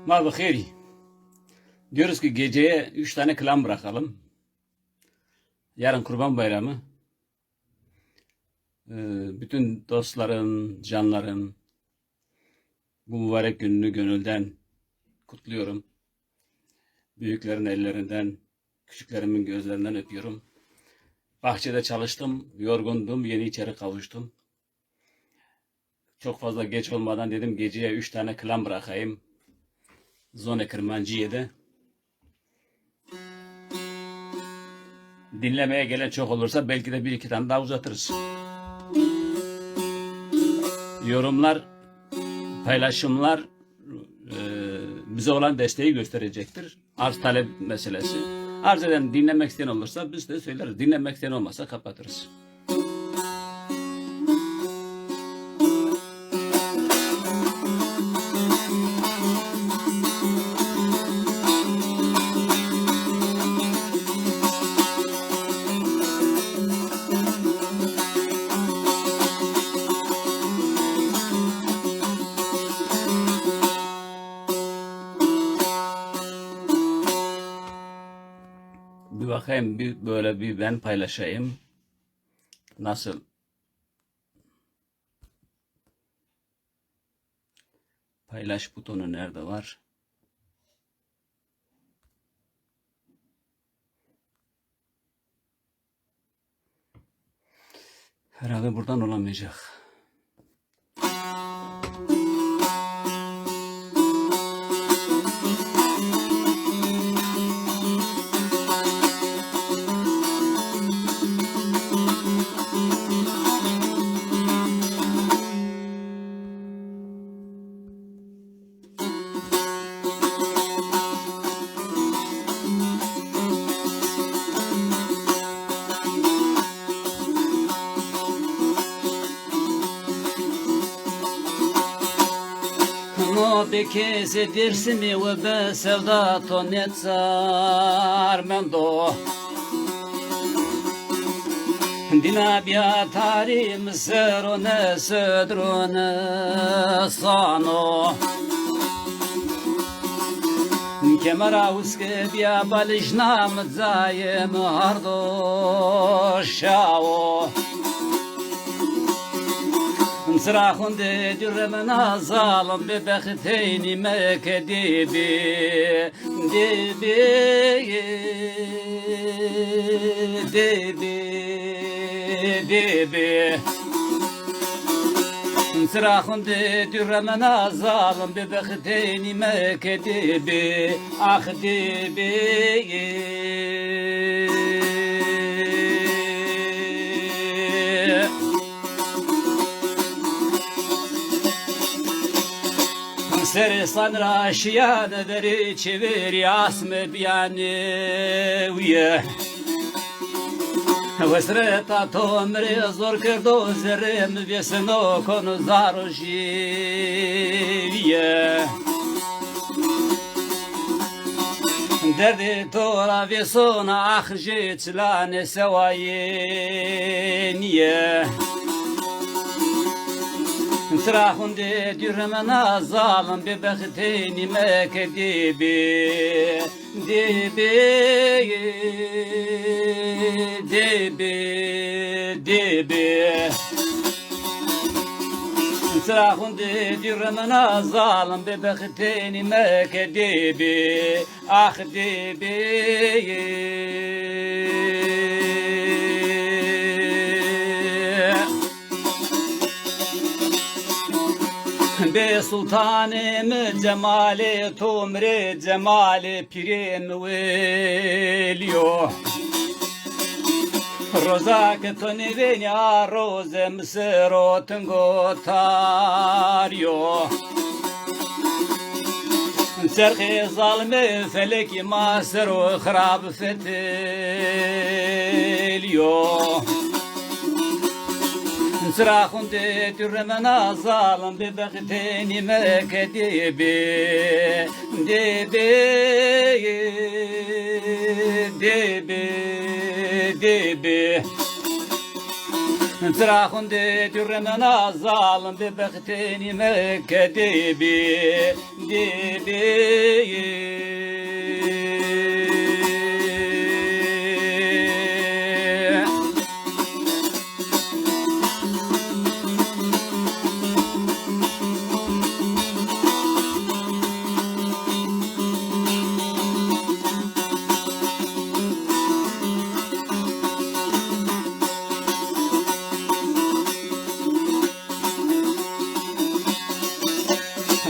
Mal kheri. Diyoruz ki geceye 3 tane klan bırakalım. Yarın Kurban Bayramı. Bütün dostların, canların bu mübarek gününü gönülden kutluyorum. Büyüklerin ellerinden, küçüklerimin gözlerinden öpüyorum. Bahçede çalıştım, yorgundum, yeni içeri kavuştum. Çok fazla geç olmadan dedim geceye 3 tane klan bırakayım. Zone Kırmancıye'de. Dinlemeye gelen çok olursa belki de bir iki tane daha uzatırız. Yorumlar, paylaşımlar bize olan desteği gösterecektir. Arz talep meselesi. Arz eden, dinlemek isteyen olursa biz de söyleriz. Dinlemek isteyen olmazsa kapatırız. Bir bakayım, böyle bir ben paylaşayım. Nasıl? Paylaş butonu nerede var? Herhalde buradan olamayacak. Bekese dersimi ve be sevdato netzar mendo Dina biatari mserone sedrone sano Kemara uske bia balijna mzayem hardo shao صراخون درمنا ظالم ببختيني ما كديبي ديبي ديبي ديبي صراخون درمنا ظالم ببختيني ما كديبي اخ ديبي Seri sanra şiyanı deri çevir yasmı biyaniye Vesreta tomri zor kırdo zerrim vesino konu zarojiye Derdi tora vesona ahji çlane sevaye niye Trahun de dürmena zalim bebختيني ما كديبي ديبي ديبي ديبي صراخون دیرمنا ظالم به بختینی مکدی بی آخ دی بی به sultanım cemali tumre cemali pirin veliyo Rozak toni venya rozem serotun gotaryo Serhi zalme feleki maseru khrab feteliyo صراخون ترمنا ظالم ببختيني مكديبي ديبي ديبي ديبي صراخون ترمنا ظالم ببختيني مكديبي ديبي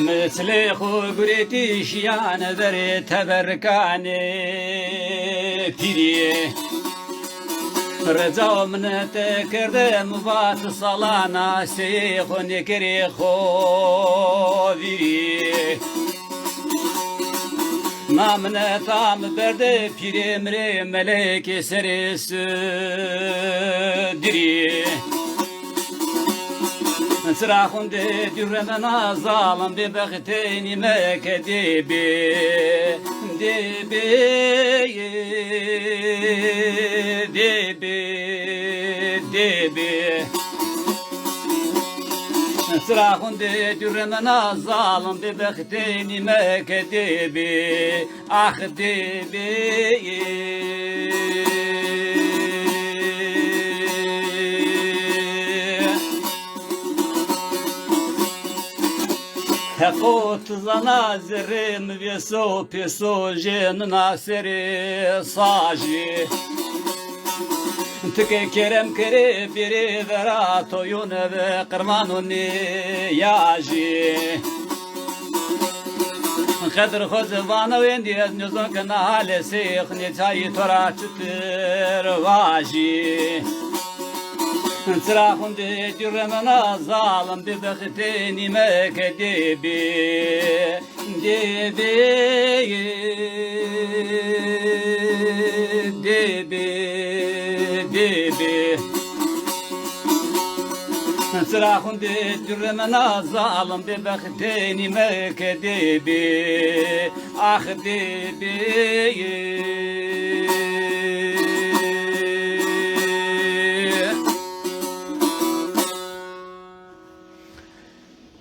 مثل خو گریتی شیان در تبرکانی پیری رضا منت کرده مبات سالانا سی خو نکری خو ویری نامنتام برده پیری مری ملک سرس دری صراخون دیرمنا ظالم ببختینی مکدیبی دیبی دیبی دیبی صراخون دیرمنا ظالم ببختینی مکدیبی آخ دیبی Hekut zanazirim vieso peso jen naseri saji Tıke kerem kere biri vera toyun ve kırmanuni yaji Kadir khuzvana vendi az nuzon kana halesi khni çayı tora çıtır vaji صراخون دیرمنا ظالم ببختینی مکدیبی دیبی دیبی دیبی صراخون دیرمنا ظالم ببختینی مکدیبی آخ دیبی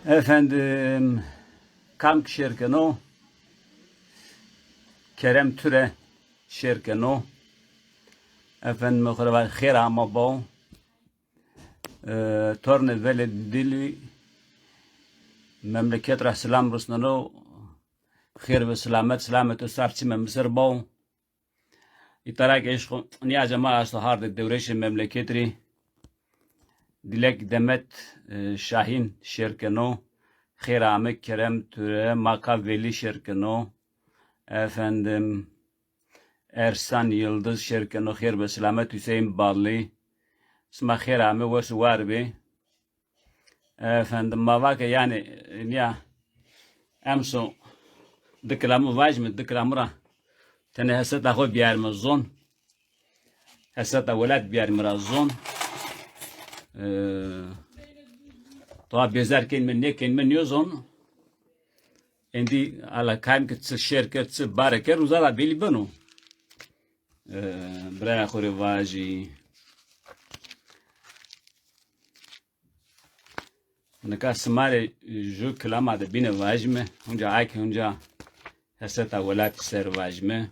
Efendim Kamk Şerkeno Kerem Türe Şerkeno Efendim Mıhırva Khir Amabo Torne Veli Dili Memleket Rahselam Rusnano Khir ve Selamet Sarçime Mısır Bo İtarak Eşku Niya Cema Aslı Hardı Devreşi Memleketri Dilek Demet Şahin Şerkeno Khirame Kerem Türe Makaveli Şerkeno Efendim Ersan Yıldız Şerkeno Khir ve Selamet Hüseyin Balli Sma Khirame ve Suvarbi Efendim Mavake yani ya Emso Diklamı vajmi diklamıra Tene hesata xo biyarmı zon Hesata velad biyarmı zon طبعا بيزاركين من نيكين من يوزون عندي على كايم كتس شركة تس باركر وزارة بيلي بنو برا خوري واجي نكاس ماري جو كلام هذا بين واجمة هنجا عايك هنجا هستا ولات سر واجمة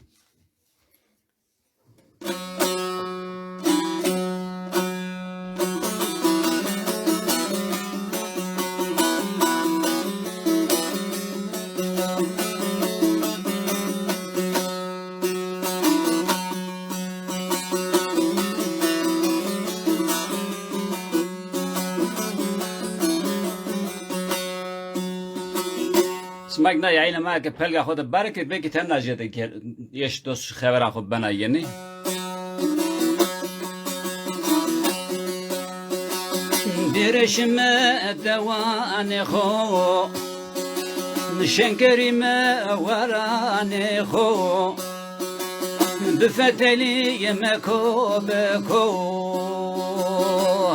Smagna yayına ma ke pelga khod barke be ki temna jede ki yeş dost xebera khod bana yeni. Dirişime devane kho şenkerime varane kho büfeteli yemek o beko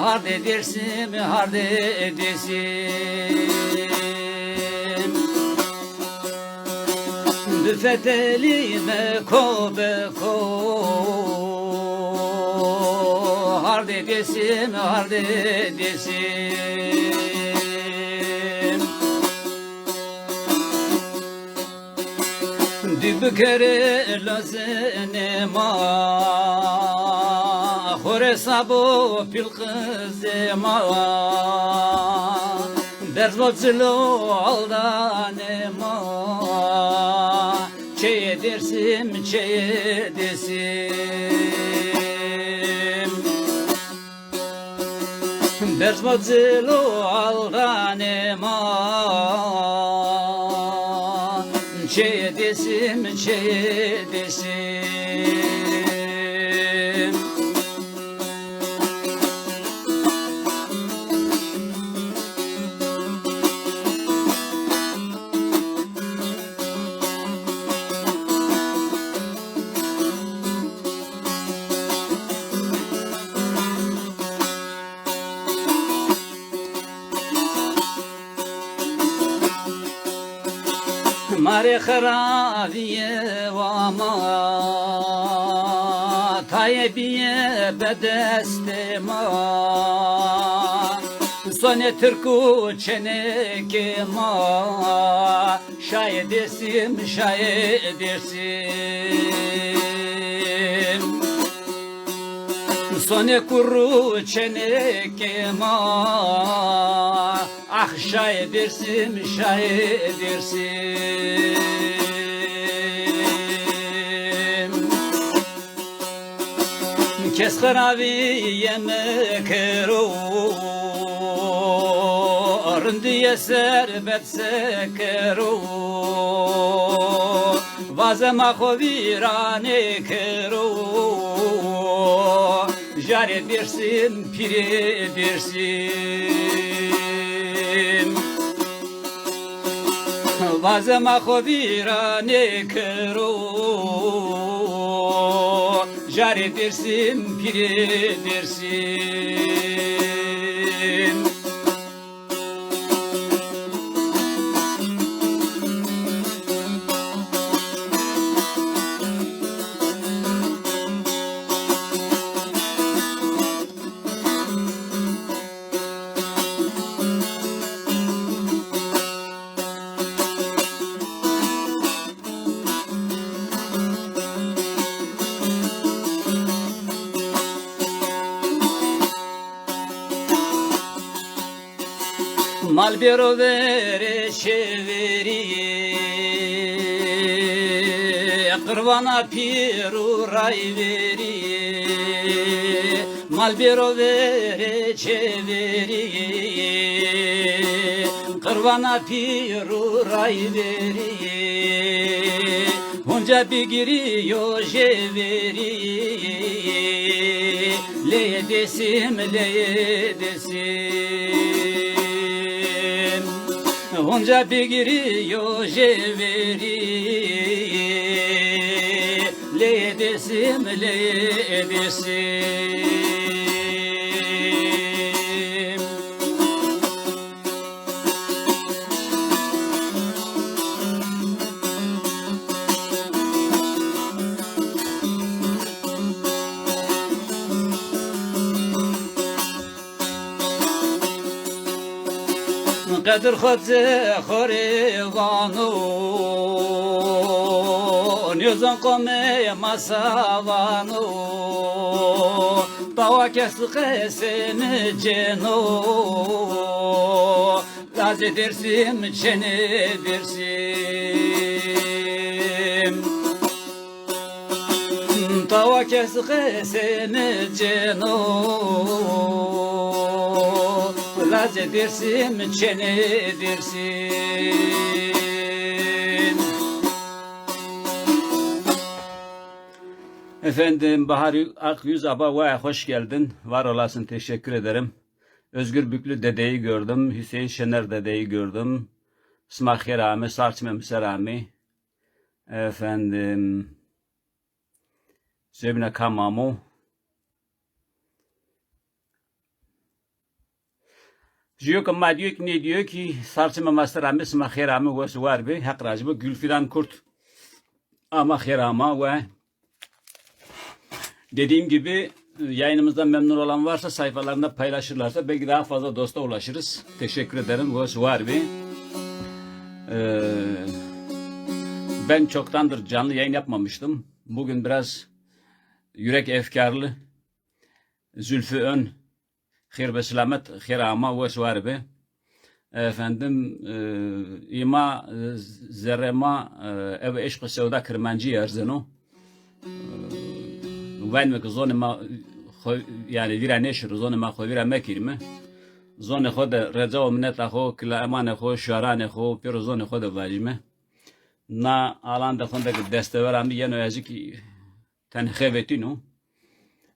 hard edersin hard edersin büfeteli yemek o beko hard edersin hard edersin Dibkere lazene ma Khore sabo pil kızema Berzvocilo aldane ma Çeye dersim çeye dersim Berzvocilo aldane ma Çeye desim, çeye desim Mare kharaviye vama Tayyibiye bedeste ma Sone Türku çeneke ma Şayet dersim şayet dersim Sone kuru çeneke ma Ah şayet dersim şayet dersim Kes kharavi yemek ro Arındiye serbet sekero Vazema khovirane kero Jare dersin pire dersin Vazema khovirane kero Jare dersin pire dersin Malbero vere çeviri Kırvana piru ray veri Malbero vere çeviri Kırvana piru ray veri Hunca bir giriyor jeveri Le desim le desim Hunca bir giriyor jeveri Le desim le desim Kadir khotze khorevano Nizan kome masavano Tawa kesi kesini ceno Laze dersim çene dersim Tawa kesi kesini ceno Laze dersim çene dersim Efendim Bahar Akyüz Aba ve hoş geldin. Var olasın, teşekkür ederim. Özgür Büklü dedeyi gördüm. Hüseyin Şener dedeyi gördüm. Smahir Rami, Sarçmem Serami. Efendim Zebne Kamamu. Jiyok ama diyor ki ne diyor ki Sarçmem Serami, Smahir Rami ve Suvarbi. Hak racibı Gülfidan Kurt. Ama Hirama ve dediğim gibi yayınımızdan memnun olan varsa sayfalarında paylaşırlarsa belki daha fazla dosta ulaşırız. Teşekkür ederim. Bu var bir. Ben çoktandır canlı yayın yapmamıştım. Bugün biraz yürek efkarlı. Zülfü Ön, Hir ve Selamet, Hirama ve var bir. Efendim ima zerrema ev eşq sevda kırmancı yerzeno. وين مك زون ما يعني ويرا نشر زون ما خو ويرا مكيرمه زون خود رجاو منت خو كلا امان خو شاران خو بيرو زون خود واجمه نا الان da خونده دستور ام ینو ازکی تن خوتینو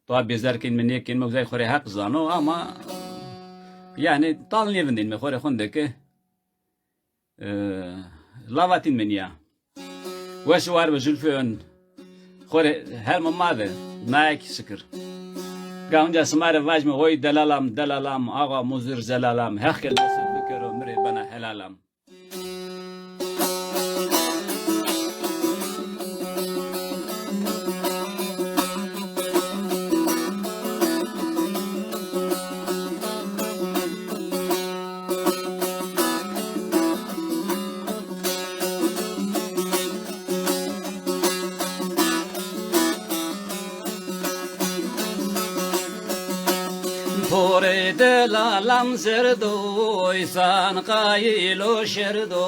تو bizlerken meni ken mozay khore hak zano ama yani talnevin din me khore khonde ke lavatin menia وشوار بجلفون خوري هل ماذا نايك سكر قاونجا سمار واجم وي دلالام آغا مزر زلالام هخ الناس بكر مري بنا حلالام Pore delalam zerdo isan qaylo sherdo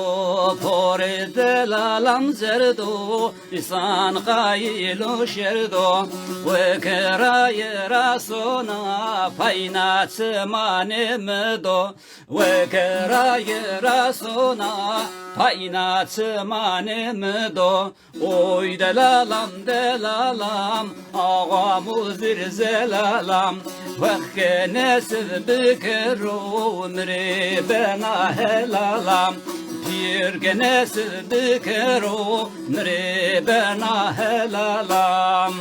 Pore delalam zerdo isan qaylo sherdo Ve kerayra sona payna tsmane mdo Ve kerayra sona payna tsmane mdo Oy delalam ağa muzir zelalam Nesif bikru mri bena helalam Pirge nesif bikru mri bena helalam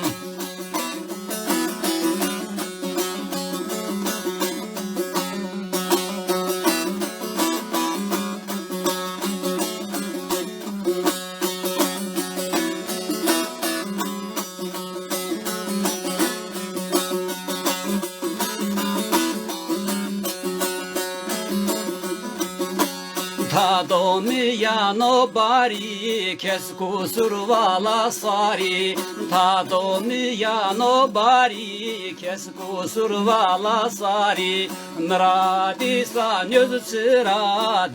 Tadomiyano bari kes kusur vala sari Tadomiyano bari kes kusur vala sari Mradi sanyoz sıra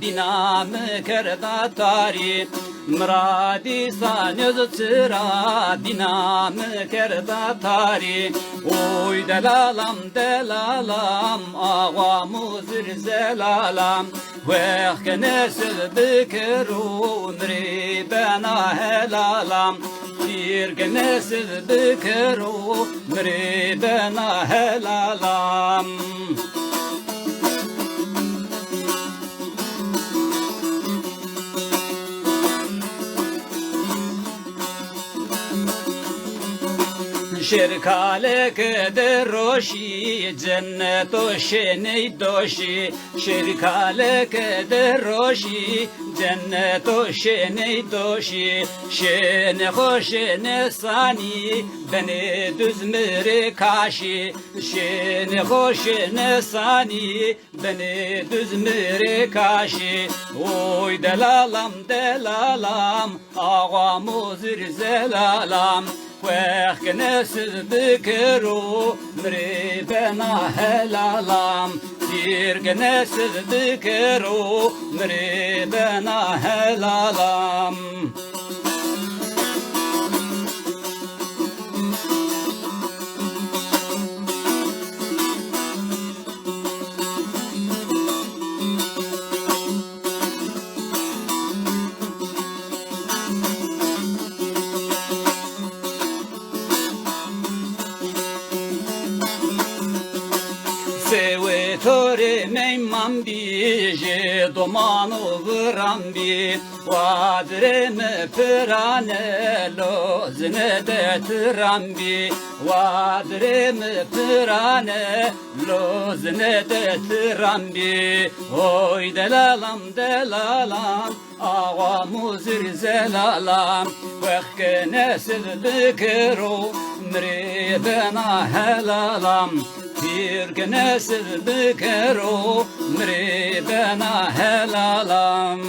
dinam kerda tari Mradi sanyoz sıra dinam kerda tari Oy delalam ağa muzir zelalam ويخ نسل بكرو مري بنا هلالام تيرك نسل بكرو مري بنا هلالام شركالك دروشي جنة شني دوشي شركالك دروشي جنة شني دوشي شن خوش نساني بني دزمر كاشي شن خوش نساني بني دزمر كاشي oy delalam ağa muzir zelalam ويخ نسل بكرو مري بنا هلالام تيرك نسل بكرو مري بنا هلالام ji domanu vrambi vadreme pirane lozne de trambi vadreme pirane lozne de trambi oy delalam delalam awa muzir zelalam vekne silbikro mri bena helalam bir nesil bikero mri bena helalam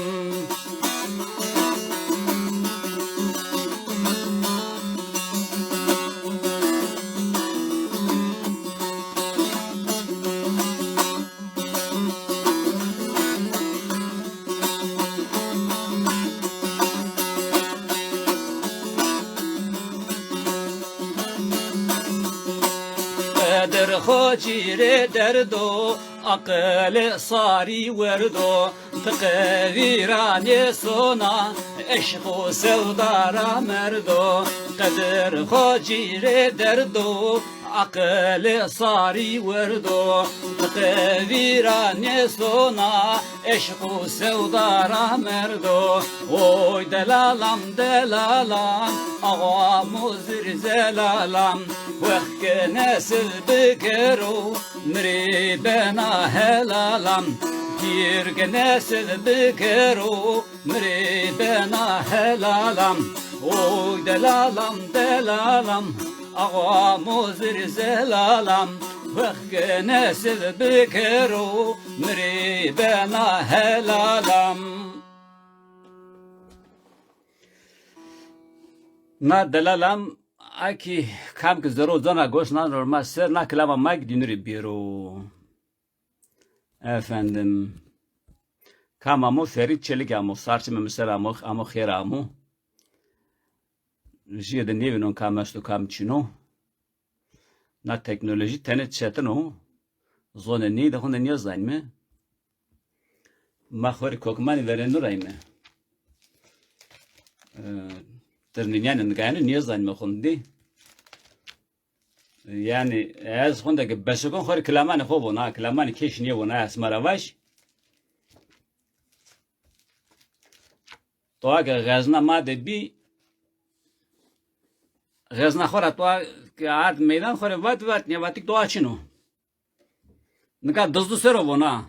در خاجیر دردو عقل صاری وردو تقویران سونا عشق و سودارا مردو قدر خاجیر دردو عقل صاری وردو تقویران سونا عشق و سودارا مردو اوی دلالم دلالم آقا مزر زلالم وقت نسل بکرو مری بنا هلالم گیر نسل بکرو مری بنا هلالم اوی دلالم دلالم آقا مزر زلالم وقت نسل بکرو مری بنا هلالم نه دلالم Aki kam ki zero zona goş nan normal ser na klama mag dinuri biro. Efendim. Kam amu Ferit Çelik amu sarçı mesela amu khair amu. Jiye de nevin on kam astu kam çino. Na teknoloji tenet çetino. Zona ni de hunde niye zayn mı? Ma khori kokmani veren nuray mı? Tırnınyanın gayını niye zayn mı hundi? Yani az hundaki besukun khori klamani khobuna klamani keş niye buna asmaravaş. To aga gazna made bi gazna khora to ad meydan khore vat ne vatik to açino. Nika dızlı sero buna.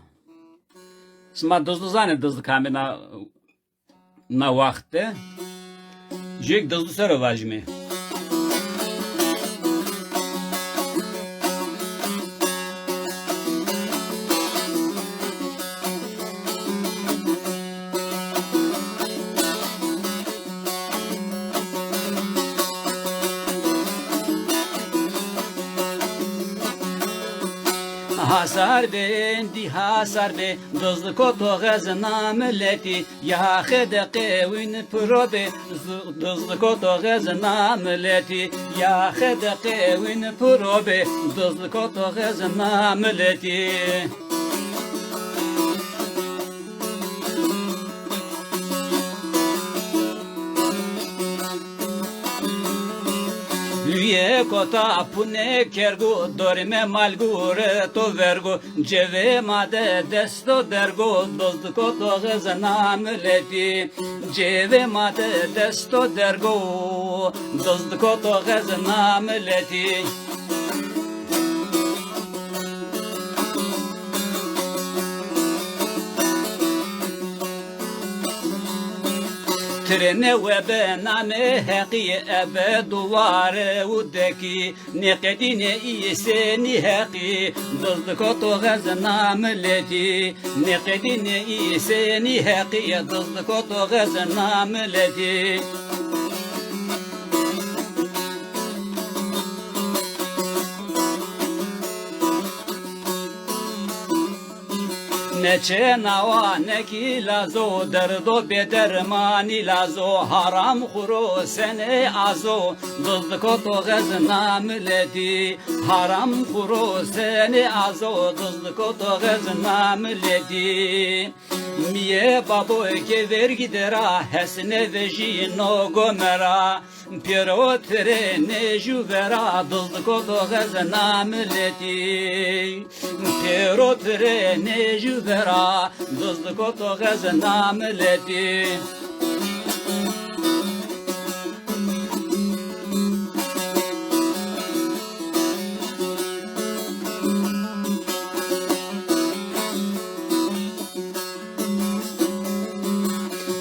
Sma dızlı zane dızlı kamena na vakte. Jek dızlı sero vajme. Hasar bendi hasar be dozlu koto gazna milleti ya khede qewin probe dozlu koto gazna milleti ya khede qewin probe dozlu koto gazna milleti Lüye kota pune kergu dorime malgur to vergo ceve made desto dergo dozdu koto gazana milleti ceve made desto dergo dozdu koto gazana milleti Trene ve bename haqi ebe duvar udeki neqedine iyse ni haqi dozdu koto gazna milleti neqedine iyse ni haqi dozdu koto gazna milleti Neçe nava neki lazo derdo bedermani lazo haram khuro sene azo dozdu koto gazna milleti haram khuro sene azo dozdu koto gazna milleti Miye babo ke vergidera hesne veji no gomera Pero tere ne juvera dıldı kodo gazna milleti Pero tere ne juvera dıldı kodo gazna milleti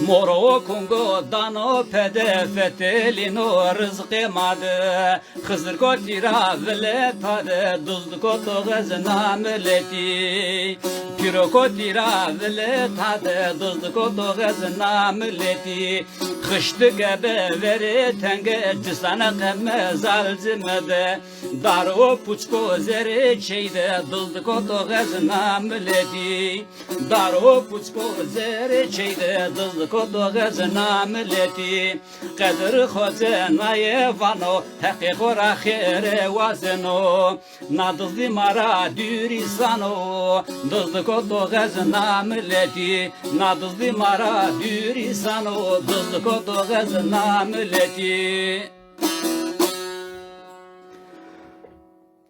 Moro Kongo dano pede fetelino rızkı madı Hızır kotira vile tadı Duzdu koto gazına milleti Piro kotira vile tadı Duzdu koto gazına milleti Kıştı gebe veri tenge Cisana kemme zalzimede Daro puçko zeri çeyde Duzdu koto gazına milleti Daro puçko zeri çeyde Duzdu koto gazına milleti Kadir khozenaya vano Haqiqo ra khere wazeno Nadızdi mara dürisano Duzdu koto gazına milleti Nadızdi mara dürisano Duzdu koto gazına milleti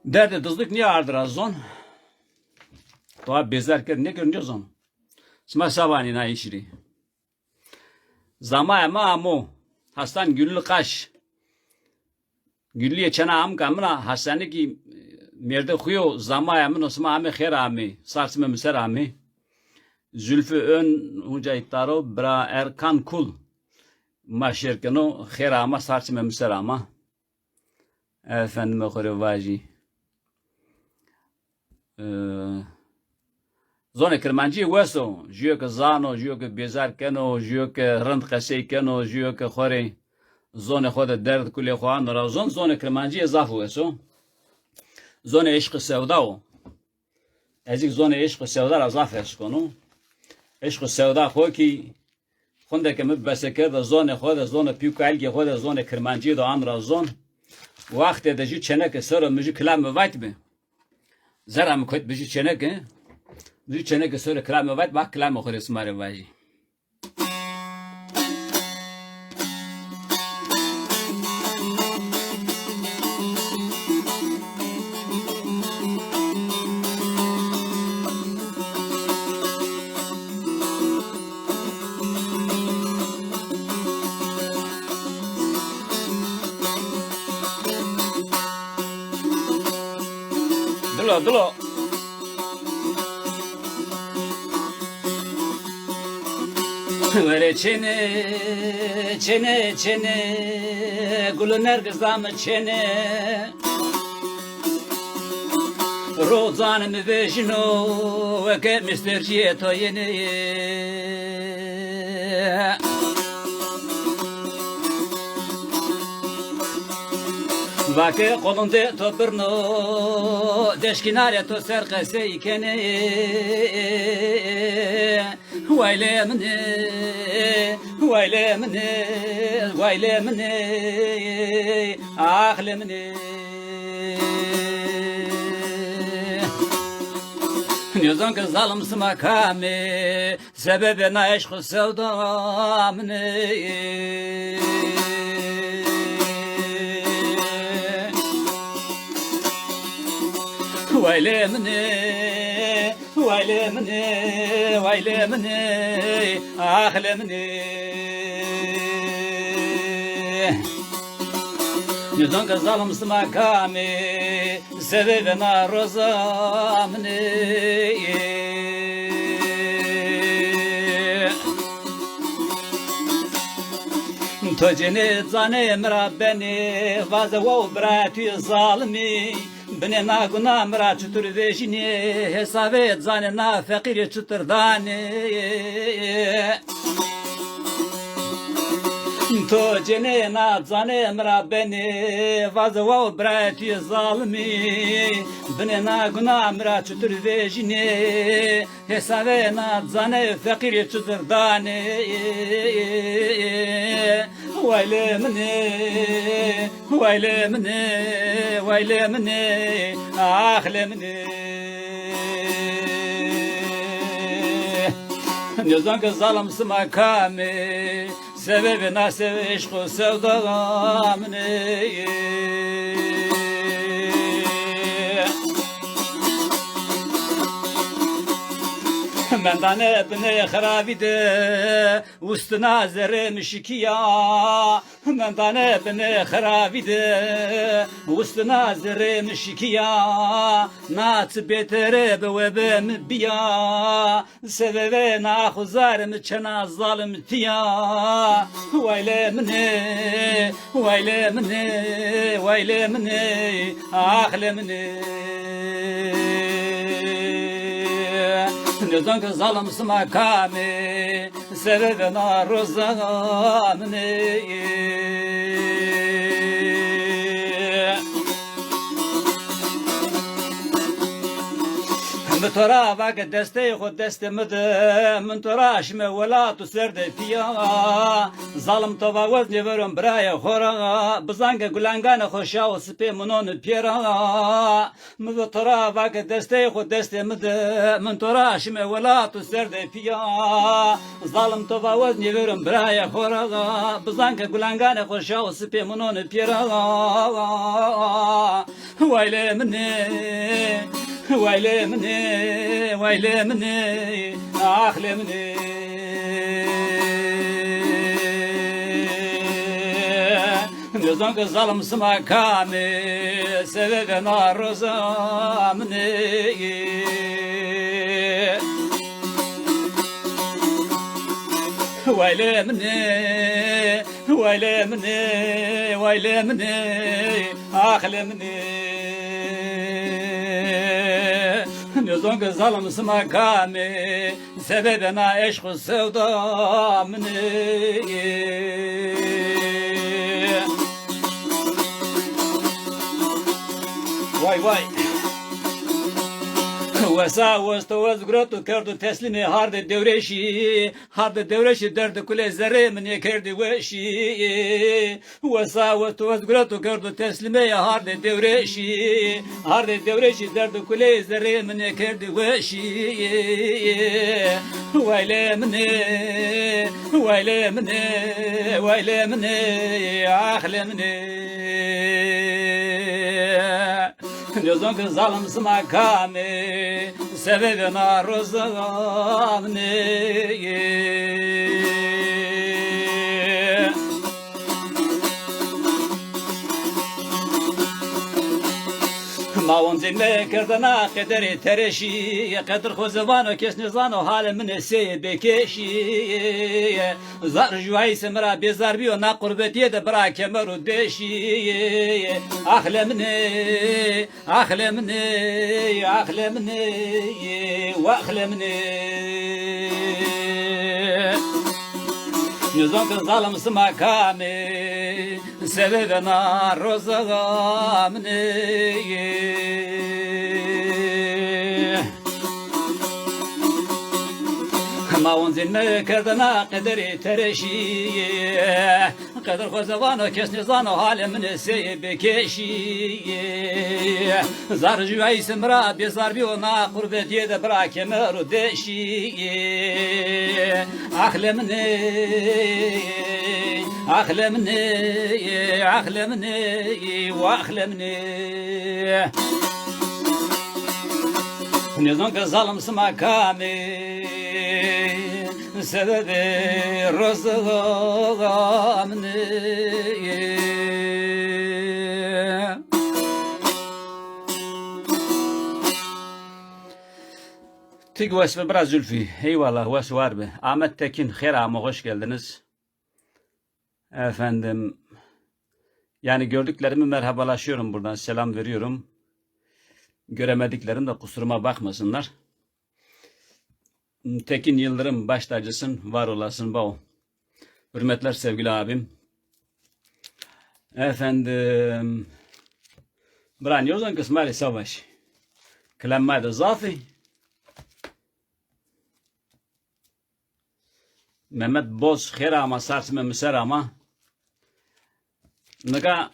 Derdi dızlık niye ağırdır azon? Doğa bezlerken ne görünce azon? Sma savani na işiri. Zama ema amu. Hastan güllü kaş. Güllü yeçena am kamına hastane ki merde huyo zama emin osma ame kher ame. Sarsime müser ame. Zülfü ön hunca ittaro bra erkan kul. Maşerkeno kher ama sarsime müser ama. Efendime korevaji. Zone Kermanji weso, jiyo ke zano, jiyo ke bezar keno, jiyo ke rand qasey keno, jiyo ke khore zone khode derd kule khoan razon zone Kermanji ezaf weso. Zone ishq sevda o. Ezik zone ishq sevda razaf eskonu. Ishq sevda kho ki khonde ke mebeseke da zone khode zone piukalgi khode zone Kermanji da an razon. Vaqt edeji çenek sero müji klam vayt be. Zara mı koyt müji çenek müji çenek sero klam vayt bak klam khore smare vaji. Dilo. Vere çene Gülü nergizam çene Rozan mi vejino Veke misterciye to yene Vake kolunde to birno Deşkinare to serkese ikene Vaylemne ahlemne Niyozan ki zalımsı makame Sebebine aşkı sevdamne Vaylemne ahlemne Niyozan ki zalımsı makame Sebebine rozamne Tocene zane mrabbeni Vaze vav brati zalimi Bine na guna mra çutur vejini Hesavet zane na fakir çutur dani To cene na zane mra beni Vaze vav brati zalimi Bine na guna mra çutur vejini Hesavet na zane fakir çutur dani Vaylemne ahlemne Nizan ki zalımsı makami sebebi nasıl işku sevdam ne من دانه بنه خرابیده وستنا زره مشکیا من دانه بنه خرابیده وستنا زره مشکیا نات بهتره به وبم بیا سبب ناخوزارم چنا ظالم تیا ویله منه ویله منه ویله منه آخله منه Nizan ki zalımsı makami sebebi naruzam ne من ترى باك دستي خود دست مده من تراش ما ولا تسرد فيا ظالم تبا وزني برم برايا خورا بزانك گلانگان خوشا و سپي منون پیرا من ترى باك دستي خود دست مده من تراش ما ولا تسرد فيا ظالم تبا وزني برم برايا خورا بزانك گلانگان خوشا و سپي منون پیرا ويلي مني ويلي مني ويلي مني أخلي مني نزانك ظلم سما كامي سببنا رزامني ويلي مني ويلي مني ويلي مني أخلي مني Nizan ki zalımsı makami sebebena eşku sevdamını Vay vay وساوست وزغرت كردو تسليمي هارد دورشي درد كل زري من يكردي وشي وساوست وزغرت كردو تسليمي هارد دورشي درد كل زري من يكردي وشي ويلي مني ويلي مني ويلي مني اخلي مني Nizan ki zalımsı makami sebebi naruzam ne Mavunzi me kırdana kaderi tereşi Kadir khuzvano kes nizano hal min se bekeşi Zar juvay semra bezar biyo na qurbetiye de bra kemeru deşi Ahlemni ahlemni ahlemni wa ahlemni Nizam ki zalımsı makami sebebena rozağam ne Mavunzin me kırdana kaderi tereşi Kadir khuzvano kes nizano halimni se bekeşi Zar juvay semra bezar biyo na qurbetiye de bra kemeru deşi Ahlemni أخلمني أخلمني وأخلمني نظام كظالم سما كامي سببي رزقامني Tigwas ve biraz Zülfü. Eyvallah ve suarbe. Ahmet Tekin, Kherama hoş geldiniz. Efendim, yani gördüklerimi merhabalaşıyorum buradan, selam veriyorum. Göremediklerim de kusuruma bakmasınlar. Tekin Yıldırım baş tacısın, var olasın bau. Hürmetler sevgili abim. Efendim, Bran Yozan kısmali savaş. Klammaydı zafi. Mehmet Boz Kherama sarsme miserama. Nega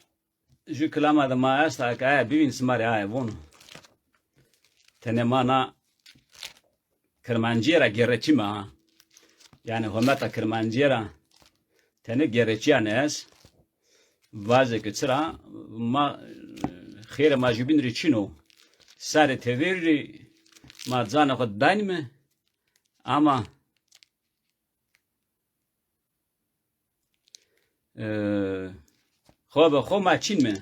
ju klamada ma esta ka bivin smari ay bunu. Tenemana Kermanjera gerechima. yani hükümeta Kırmancı'ya tane gereçiyan ez vazge çıra ma خیر ما جبین ریچینو سر تویری ما زن خود دانیم اما خواب خو ما چین می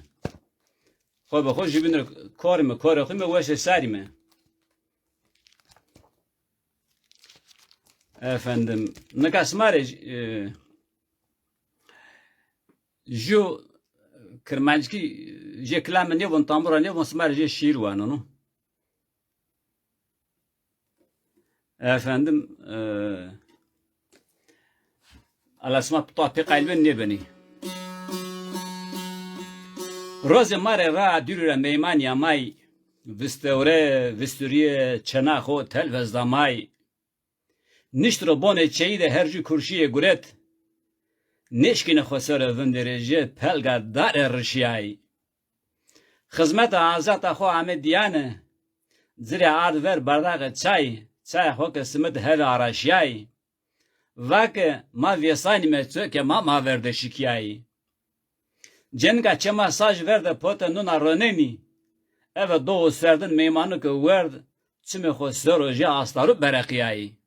خواب خو جبین کار خو می وش سری می efendim nekas mare جو Kırmancı je klam ne von tambura ne von smar je şiir var onu. Efendim alasma tatbik kalben ne beni. Roze mare ra dürüre meyman yamay visturiye çena xo telvezdamay. Niştro bone çeyde hercü kurşiye guret. نشکن خسر وندرجه پلگا دار رشیای خدمت آزاد خو همه دیانه زیر آد ور برداغ چای خو قسمت هل آراشیای واکه ما ویسانی مچو که ما ورده شکیای جنگا چما ساج ورده پوت نونا رونمی او دو سردن میمانو که ورد چمی خو سروجه آستارو برقیای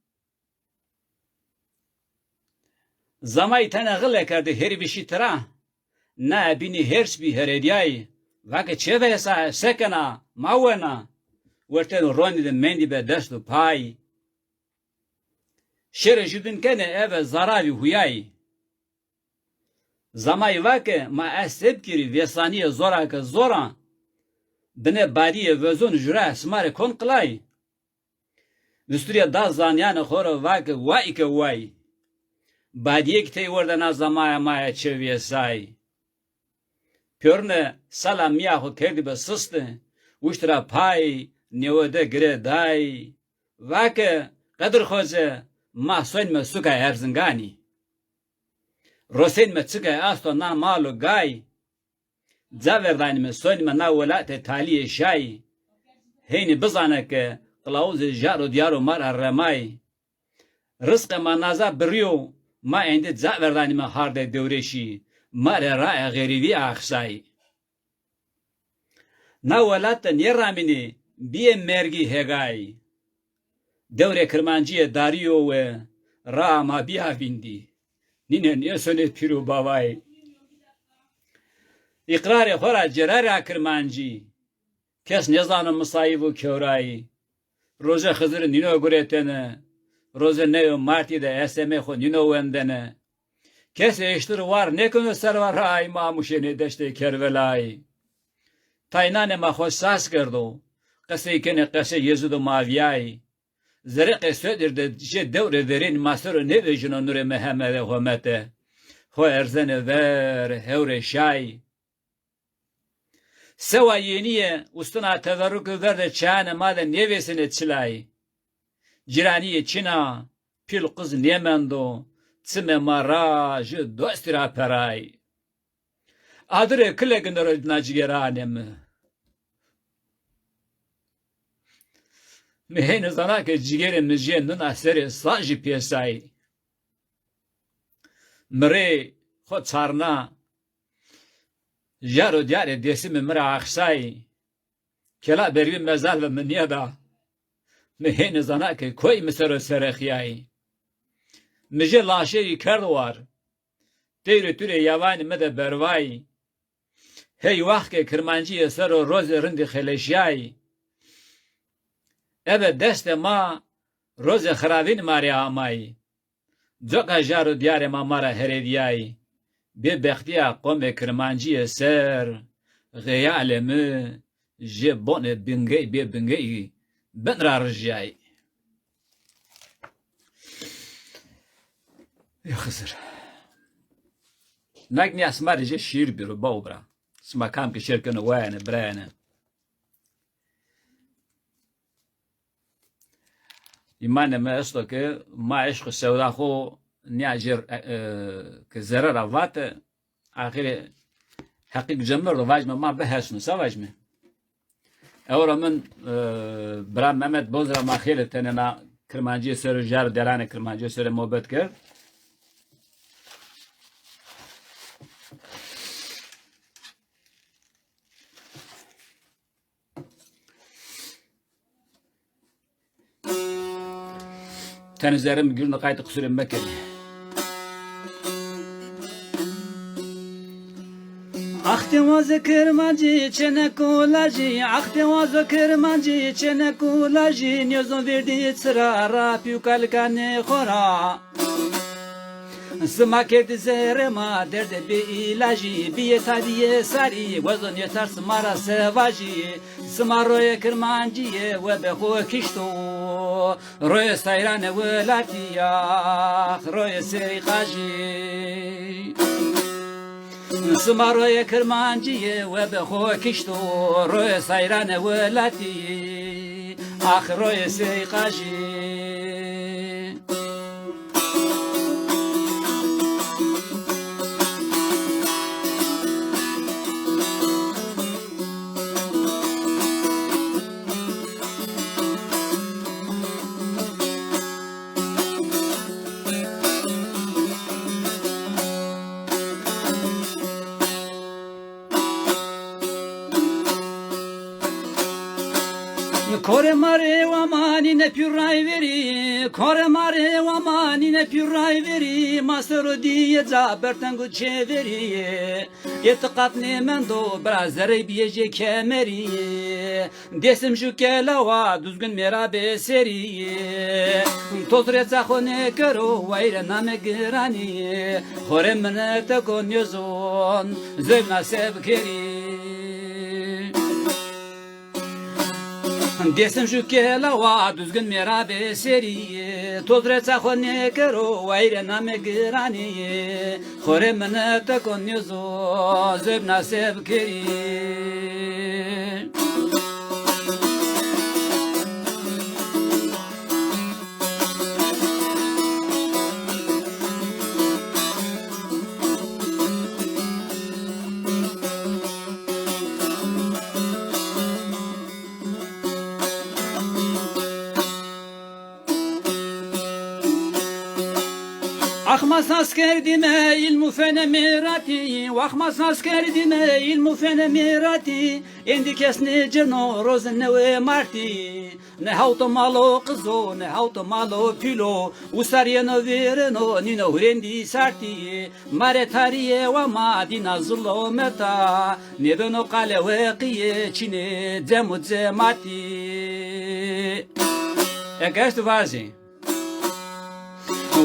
زمای تنه غله کرده هری بشی ترا نه بینی هرس بی هردیای وقت چه ویسا سکنا ماونا ورتن رونی ده مندی به دست و پای شر جبین کنه او زراوی هویای زمای وقت ما اسب کری ویسانی زورا که زورا بنه بادی وزون جرا اسمار کن قلای دستوری دا زانیان خور وقت وای که وای بعدیه که تی وردن از زمای مای چویه سای پیرنه سلام میا خود کردی به سسته وشترا پای نیوده گره دای واکه قدر خوزه ما سوین ما سوکای ارزنگانی روسین ما چکای آستو نا مالو گای زاوردانی ما سوین ما نا ولات تالیه شای هینی بزانه که قلاوز جارو دیارو مار رمای رزق ما نازا بریو ما انده زاوردانی ما هارده دورشی مار رای غریبی آخسای نا ولات نیرامینی بیه مرگی هگای دوره کرمانجی داریو و را ما بیا ویندی نینه نیسونه پیرو باوای اقرار خورا جرار کرمانجی کس نزان مصایب و کورای روز خضر نینو گریتنه روز نیو مارتی ده اسمه خو نینو وندنه کس اشتر وار نکنه سرور های ماموشنه دشته کرولای تاینان ما خوش ساس کردو قصه کنه قصه یزود و ماویای زرق سودرده جه دور ورین ماسر نویجن نور محمد همته خو ارزن ور هور شای سوا یینیه استنا تورک ورده چان ماده نویسنه چلای جرانی چینا پیل قز نیمندو تسم مارا جو دوسترا پرای ادره کلگندر ناجگرانم مهین زنا که جگر مجی نن اثر ساجی پیسای مره خود چارنا جارو دیار دسم مره اخسای کلا بروی مزال و منیادا مهین زنا که کوی مسر سرخیای مجی لاشی کردوار تیر تیر یوان مده بروای هی وقت که کرمانجی سر و روز رند خلشیای اوه دست ما روز خراوین ماری آمای جوکا جارو دیار ما مارا هریدیای بی بختیا قوم کرمانجی سر غیالم جی بون بینگی بی بینگی بن را رجیای یا خزر نگنی اسماری جی شیر بیرو باو برا اسما کام که شرکن وینه برانه ایمان ما است که ما عشق سودا خو نیاجر که ضرر آوات آخر حقیق جمر رو واجم ما بحث نسا واجم اورا من برام محمد بوزرا ما خیلی تننا Kırmancıya söyle jar delane kırmancıya söyle muhabbet kır. Tenizlerim günü kaydı kusurum bekle. Akdeniz kırmancı çene kulacı, Akdeniz kırmancı çene kulacı, Niyozun verdiği sırara pükalkane khora. Sıma kerdi zerema derde bir ilacı, bir yetadiye sari, vazon yeter smara sevacı, sıma roye kırmancıye ve beho kişto, roye sayrane ve latiya, roye serikacı. Sıma roye kırmancıye ve beho kişto, roye sayrane ve latiya, ah roye serikacı. Kore mare wamani ne pyuray veri, Kore mare wamani ne pyuray veri, Masero diye zaberten gu çeveri, Yetikat ne mendo brazere biyece kemeri, Desim şu kelava düzgün merabe seri, Tozre zakhone kero vayre name girani, Kore mene te konyozon, zevna sevkeri. Desim şu kelava düzgün merabe seri, Tozre zakhone kero vayre name girani, Kore mene te konyozon, zevna sevkeri. Akmas askerdime ilmu fene mirati, Akmas askerdime ilmu fene mirati, Endi kesne ceno rozne ve marti, Ne hauto malo kızo, ne hauto malo pilo, Usariyeno vereno, nino hurendi sarti, Mare tariye ve madina zullo meta, Ne beno kale ve qiye çine zemu zemati. Gerçi vazi.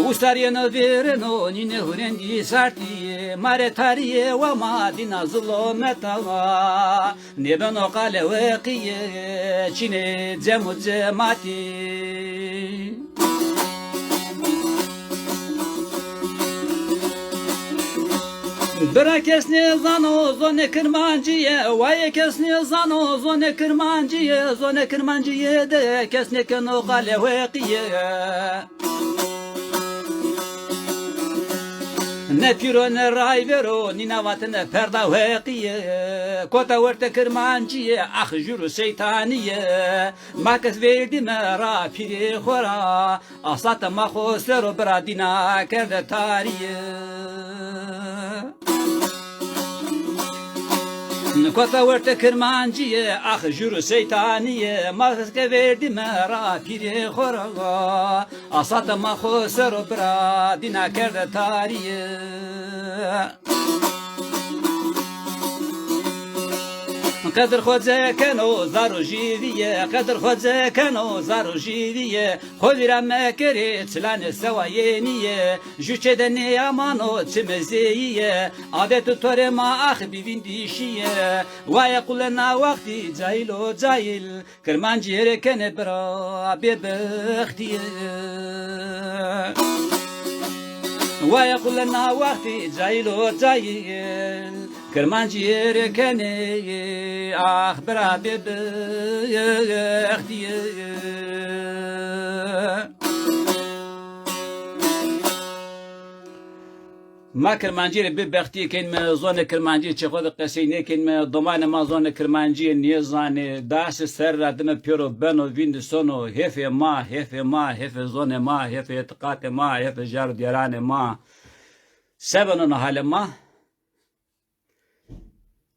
Ustariyeno vereno nine hurendi sarti, Mare tariye ve madina zullo metava, Ne beno kale ve qiye çine zemu zemati. Bırak kesni zano zone kırmancıye, Vay kesni zano zone kırmancıye, Zone kırmancıye de kesni keno kale ve qiye. Ne piro ne ray vero, ni navatne perda veqiye, Kota verte kırmancıye, ah juru şeytaniye, Makas verdi mera piri khora, Asata maho sero bradina kerde tariye. Kota verte kırmancıye, ah juru şeytaniye, Makas verdi mera piri khora, Asata maho sero bradina kerde tariye. قدر خود زكنو زارو جيدية قدر خود زكنو زارو جيدية خود رمى كريت لان سواينية جوشة دني امانو تمزية عادت توري ما اخ بيفين ديشية ويقول لنا وقتي جايلو جايل كرمان جيري كان برا ببختي ويقول لنا وقتي جايلو جايل كرمانجير كني أخبر ببختي ما کرمانجی به بختی کن ما زون کرمانجی چه خود قصینه کن ما دمان ما زون کرمانجی نیزانه داس سر ردم پیرو بنو ویند سونو هف زون ما هف اتقات ما هف جار دیران ما سبنون حال ما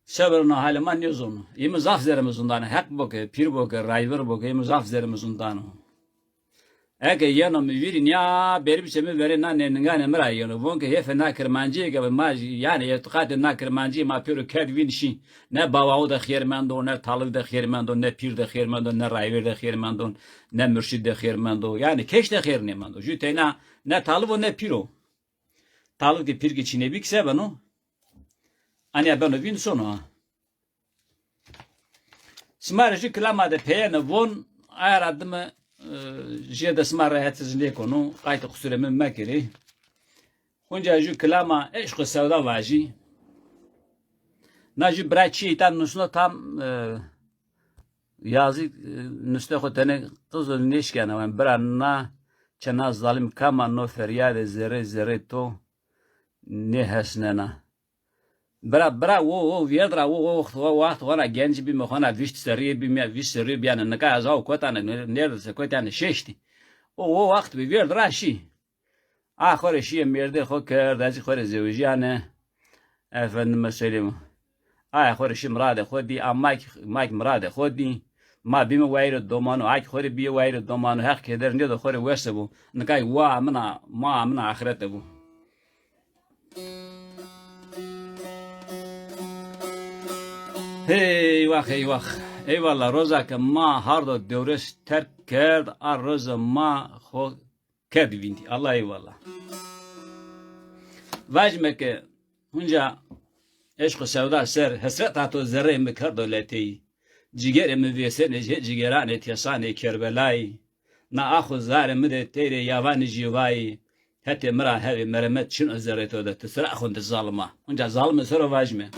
سبنون حال ما نیزون یم زاف زرمزوندان حق بوکه پیر بوکه رایور بوکه یم زاف زرمزوندانو اگه یانو میویرین یا بری بچه میوری نه نگاه مرا یانو وانکه هف ناکرمانجی که ما یعنی اعتقاد ناکرمانجی ما پیرو کردوینشی نه باواو ده خیرمندو نه طالب ده خیرمندو نه پیر ده خیرمندو نه رایور ده خیرمندو نه مرشد ده خیرمندو یعنی کش ده خیرمندو جوته نه طالب و نه پیرو طالب که پیر که چینه بیکسه بنو انیا بنو وین سونو سمارجی کلام ده پیانه وون ayaradım jede smar rahatsızlığı konu kayıt kusuremi mekiri. Onca ju klama eşk sevda vaji. Naju braçi tam nusno tam yazı nüste xotene kızıl neşkene ben branna çana zalim kama no feryade zere to ne hasnena. Bra o viedra o vaxt wana genç bir mekana vişt seri bir vişt seri bir yani ne kadar zav kotan neredeyse kotan şeşti. O vaxt bir viedra şi. Ahire şi merde xo kerd az xore zevjane. Efendim söyleyeyim. Ahire şi mrade xodi amma mak mrade xodi. Ma bime wayr domano ak xore bi wayr domano hak keder ne de xore wese bu. Ne kay wa amna ahirete bu. Eyvah. Eyvallah rozak ma hardo devres terk kerd ar roza ma ho kerd vinti. Allah eyvallah. Vajmeke hunca eşk sevda ser hesret ato zerre mi kardo leti. Ciger mi vesene cigerane tiyasane kerbelay. Na ahu zare mi de tere yavan jivay. Hete mra hevi meremet çin özerreto da tesra khund zalma. Hunca zalme sero vajme.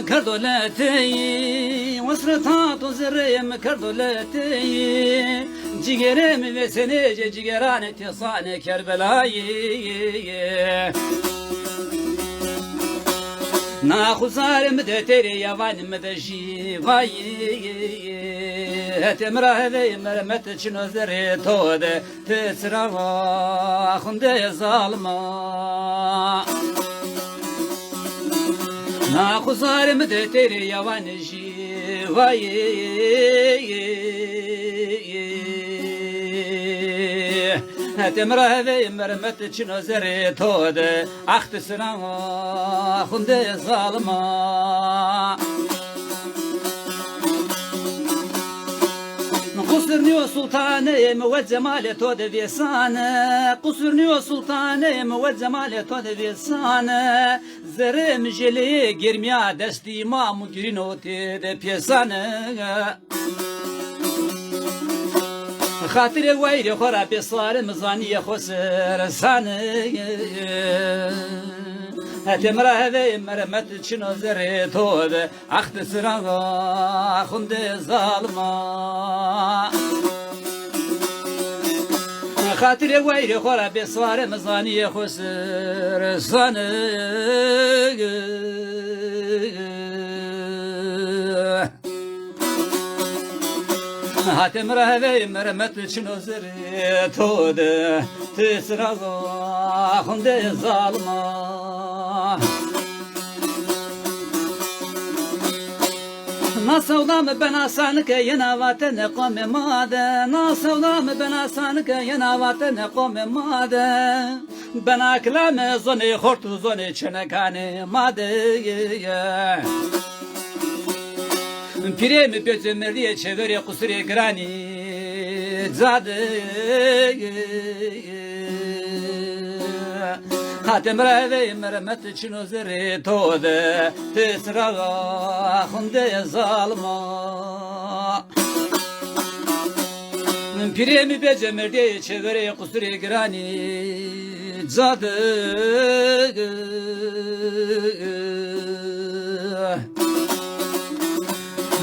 Kardoleti wasratat zerrem kardoleti cigerem ve senece cigerane tisane kerbelayı na khuzarem de tere yavan de jivayı etemra ve mermet çino zerre tode tesrava khunde zalma Na khuzarem de tere yavan jivayı Temra ve mermet çino zere tode Aht sıra khunde zalma Kusurniyo sultanem ve cemale tode vesane Kusurniyo sultanem ve cemale tode vesane Zerem jele girmiya desti imam girino de piesane Xatir vayri xora besar mizaniye xosir sane Temra ve mermet çino zere tode Aht sıra khunde zalma Xatir vayri xora besar mizaniye xosir sane Hatem rahve mermet çino zere tode tesra khunde zalma Nasavlam ben asanke yena vatan qome made Nasavlam ben asanke yena vatan qome made Ben aklame zone khortu zone çenekane made Piremi bezömerliye çevere kusure grani zadı Hatem rave mermet için özeri tode Tesraga hunde zalma Piremi bezömerliye çevere kusure grani zadı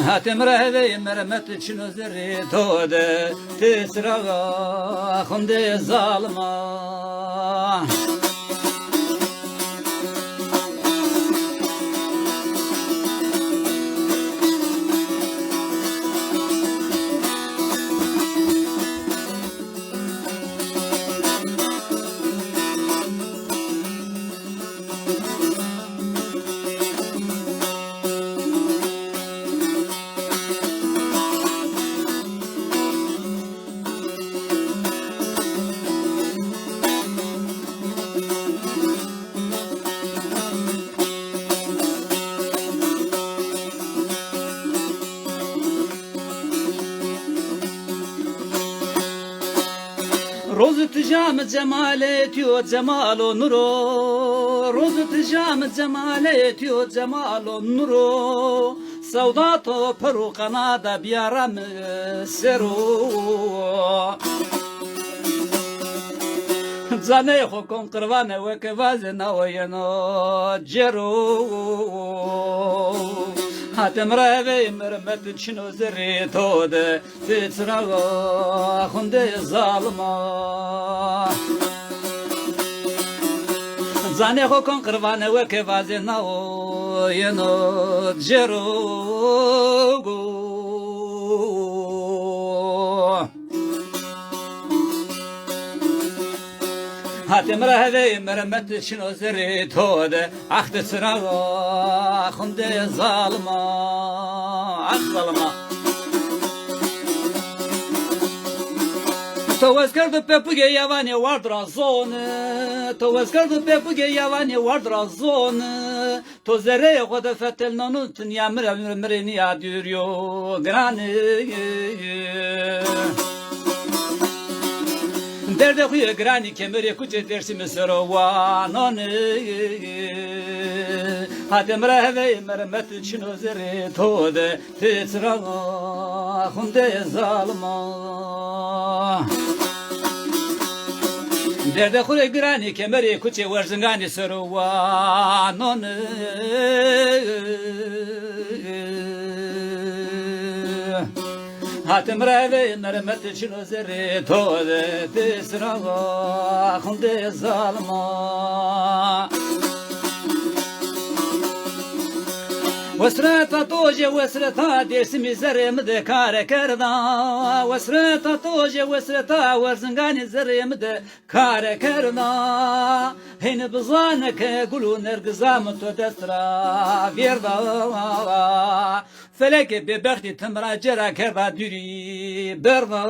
Hatem rave mermet için özeri tode Tesraga hunde zalma روز تجام جمالت و جمال و نورو روز تجام جمالت و جمال و نورو سودا تو پرو قنادا بیارم سرو زنه خو کن قربانه و که وزنه و ینو جرو Hatem rave mermet çino zerri tode Titraga hunde zalma Zane ho kon qirvane ve kevaze na o yeno jerogo Hatem rave mermet çino zerri tode Ahde sıraga hunde zalma zalma Tavazkar do pepuge yavane vardra zone Tavazkar do pepuge yavane vardra zone To zere khoda fetel nanu tunya mreni yadüryo grane Derde huye grani kemere kuce dersimi sorowanone Hatem rave mermet için özeri tode Titraga hunde zalma Derde huye grani kemere kuce verzingani sorowanone Hatem rave mermet için özeri tode Titraga hunde zalma وسرتا توجه وسرتا درسمی زرم ده کار کردا وسرتا توجه وسرتا ورزنگانی زرم ده کار کردا هین بزانه که گلو نرگزام تو دسترا ویردا فلک به بختی تمرا جرا کردا دوری بردا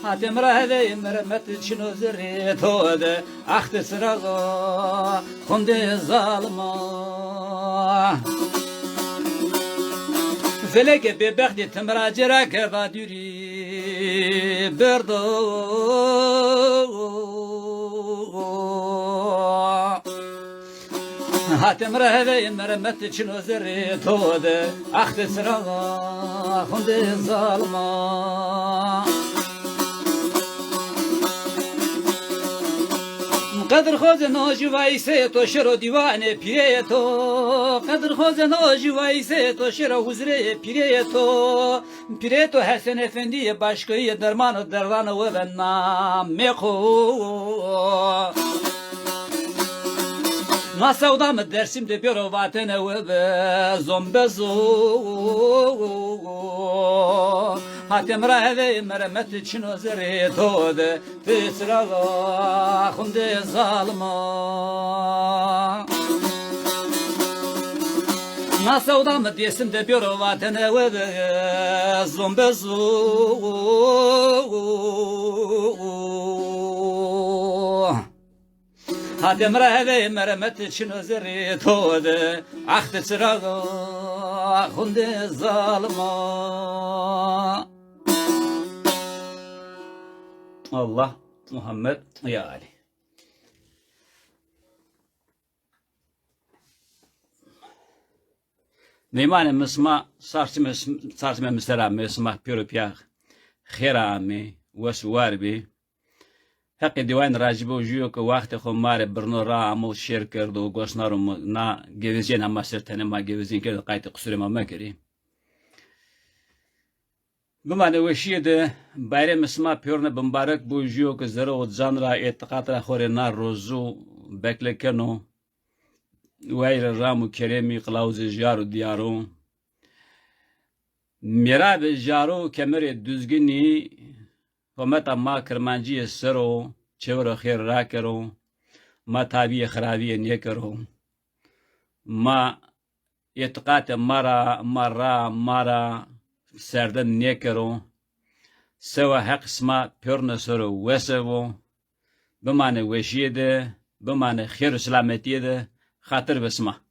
هاتم رهده مرمت چنو زری تو ده اخت سراغا خونده ظالما فلک به بختی تمرا جرا کردا دوری بردا Hatem rehve mermet için özeri tode Ahde sırağa hunde zalma Kadir khoze nojivai se to şero divane pire to Kadir khoze nojivai se to şero huzre pire to Hasan Efendi'ye başkayı dermanı dervanı ve ben nameko Nasavda mı dersimde bir o vatene ve be zombezo Hatem rehve mermet için özeri tode Tisraga hunde zalma Nasavda mı dersimde bir o vatene ve be zombezo Hatem rehve mermet için özeri tode Ahde sırağa hunde zalma. Allah Muhammed ya Ali. Neymane mesma sarsime mesela mesma pürüpya خيرامي وسواربي حق ديوان راجبو جيو که وقت خمار برنو را عمل شیر کرد و گوشنارو نا گوزین اما سرتنه ما گوزین کرد قایت قصور ما مکری بمانه وشید بایر مسما پیورن بمبارک بو جیو که زرو و زان را اعتقاد را خوری نا روزو بکل کنو ویر رامو کریمی قلاوز جارو دیارو میراب جارو کمر düzgünی همت ما کرمانجی سرو چور خیر را کرو ما تابی خرابی نی کرو ما اعتقاد مارا سردن نی کرو سوا حق اسما پیرن سرو وسو بمانه وشیده بمانه خیر سلامتیده خاطر بسما